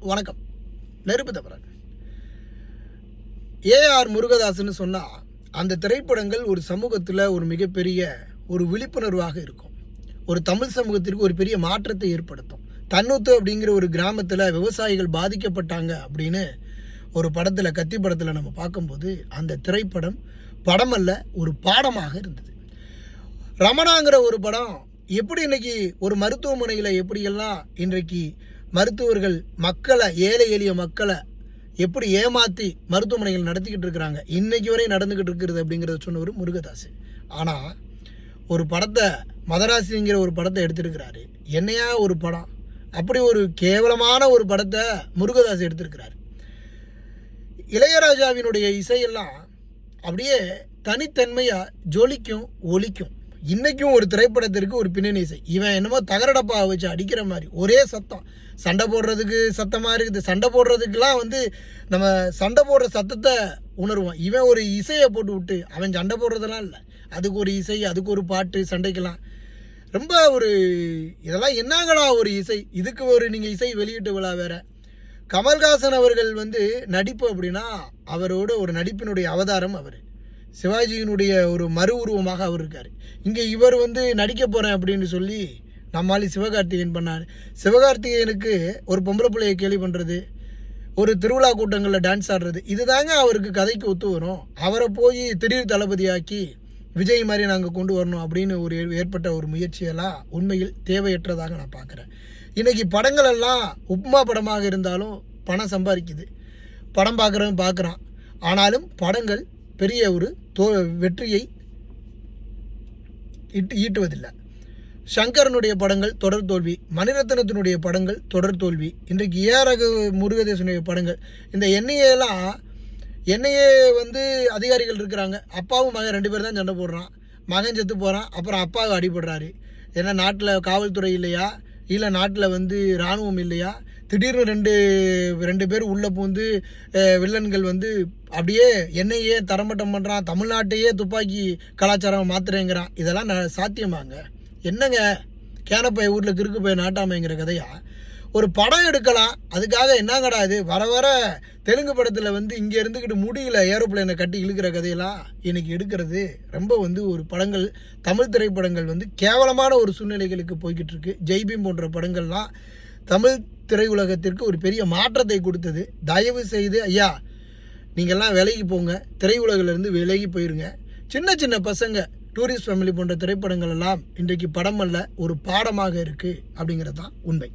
வணக்கம். நெருப்பு தவறன். ஏஆர் முருகதாஸ்னு சொன்னால் அந்த திரைப்படங்கள் ஒரு சமூகத்தில் ஒரு மிகப்பெரிய ஒரு விழிப்புணர்வாக இருக்கும். ஒரு தமிழ் சமூகத்திற்கு ஒரு பெரிய மாற்றத்தை ஏற்படுத்தும். தன்னூத்து அப்படிங்கிற ஒரு கிராமத்தில் விவசாயிகள் பாதிக்கப்பட்டாங்க அப்படின்னு ஒரு படத்தில், கத்தி படத்தில் நம்ம பார்க்கும்போது அந்த திரைப்படம் படமல்ல, ஒரு பாடமாக இருந்தது. ரமணாங்கிற ஒரு படம் எப்படி இன்னைக்கு ஒரு மருத்துவமனையில் எப்படியெல்லாம் இன்றைக்கு மருத்துவர்கள் மக்களை, ஏழை எளிய மக்களை எப்படி ஏமாற்றி மருத்துவமனைகள் நடத்திக்கிட்டு இருக்கிறாங்க, இன்னைக்கு வரை நடந்துக்கிட்டு இருக்கிறது அப்படிங்கிறத சொன்னவர் முருகதாஸ். ஆனால் ஒரு படத்தை, மதராசிங்கிற ஒரு படத்தை எடுத்திருக்கிறாரு. என்னையா ஒரு படம், அப்படி ஒரு கேவலமான ஒரு படத்தை முருகதாஸ் எடுத்திருக்கிறார். இளையராஜாவினுடைய இசையெல்லாம் அப்படியே தனித்தன்மையாக ஜொலிக்கும், ஒலிக்கும். இன்றைக்கும் ஒரு திரைப்படத்திற்கு ஒரு பின்னணி இசை, இவன் என்னமோ தகரடப்பா வச்சு அடிக்கிற மாதிரி ஒரே சத்தம். சண்டை போடுறதுக்கு சத்தமாக இருக்குது. சண்டை போடுறதுக்கெலாம் நம்ம சண்டை போடுற சத்தத்தை உணர்வோம். இவன் ஒரு இசையை போட்டு விட்டு அவன் சண்டை போடுறதெல்லாம் இல்லை, அதுக்கு ஒரு இசை, அதுக்கு ஒரு பாட்டு, சண்டைக்கெல்லாம் ரொம்ப ஒரு இதெல்லாம் என்னங்கடா ஒரு இசை. இதுக்கு ஒரு நீங்கள் இசை வெளியிட்ட விழா வேறு. கமல்ஹாசன் அவர்கள் நடிப்பு அப்படின்னா அவரோட ஒரு நடிப்பினுடைய அவதாரம் அவர். சிவாஜியினுடைய ஒரு மறு உருவமாக அவர் இருக்கார். இங்கே இவர் நடிக்க போகிறேன் அப்படின்னு சொல்லி நம்மால் சிவகார்த்திகேயன் பண்ணார். சிவகார்த்திகேயனுக்கு ஒரு பொம்பளை பிள்ளையை கேலி பண்ணுறது, ஒரு திருவிழா கூட்டங்களில் டான்ஸ் ஆடுறது, இதுதாங்க அவருக்கு கதைக்கு ஒத்து வரும். அவரை போய் திடீர் தளபதியாக்கி விஜய் மாதிரி நாங்கள் கொண்டு வரணும் அப்படின்னு ஒரு ஏற்பட்ட ஒரு முயற்சியெல்லாம் உண்மையில் தேவையற்றதாக நான் பார்க்குறேன். இன்றைக்கி படங்கள் எல்லாம் உப்புமா படமாக இருந்தாலும் பணம் சம்பாதிக்குது. படம் பார்க்குறவன் பார்க்குறான். ஆனாலும் படங்கள் பெரிய ஒரு வெற்றியை ஈட்டுவதில்லை. சங்கரனுடைய படங்கள் தொடர் தோல்வி, மணிரத்னத்தினுடைய படங்கள் தொடர் தோல்வி. இன்றைக்கு ஏஆர் முருகதாஸுடைய படங்கள், இந்த என்ஐஏ அதிகாரிகள் இருக்கிறாங்க. அப்பாவும் மகன் 2 பேர் தான் சண்டை போடுறான். மகன் செத்து போகிறான், அப்புறம் அப்பாவை அடிபடுறாரு. ஏன்னா நாட்டில் காவல்துறை இல்லையா, இல்லை நாட்டில் இராணுவம் இல்லையா? திடீர்னு ரெண்டு பேர் உள்ளே பூந்து வில்லன்கள் அப்படியே என்னையே தரமட்டம் பண்ணுறான், தமிழ்நாட்டையே துப்பாக்கி கலாச்சாரம் மாத்துறேங்கிறான். இதெல்லாம் சாத்தியமாங்க? என்னங்க கேனப்பை வீட்டில் கிறுக்கு போய் நாட்டாமைங்கிற கதையா? ஒரு படம் எடுக்கலாம், அதுக்காக என்னங்கடா இது வர வர தெலுங்கு படத்தில் இங்கே இருந்துக்கிட்டு முடியல ஏரோப்ளேனை கட்டி இழுக்கிற கதையெல்லாம் இன்னைக்கு எடுக்கிறது ரொம்ப ஒரு படங்கள், தமிழ் திரைப்படங்கள் கேவலமான ஒரு சூழ்நிலைகளுக்கு போய்கிட்டு இருக்கு. ஜெய்பீம் போன்ற படங்கள்லாம் தமிழ் திரையுலகத்திற்கு ஒரு பெரிய மாற்றத்தை கொடுத்தது. தயவு செய்து ஐயா, நீங்கள்லாம் விலகி போங்க, திரையுலகிலிருந்து விலகி போயிருங்க. சின்ன சின்ன பசங்க, டூரிஸ்ட் ஃபேமிலி போன்ற திரைப்படங்கள் எல்லாம் இன்றைக்கு படம் அல்ல, ஒரு பாடமாக இருக்குது அப்படிங்கிறது தான் உண்மை.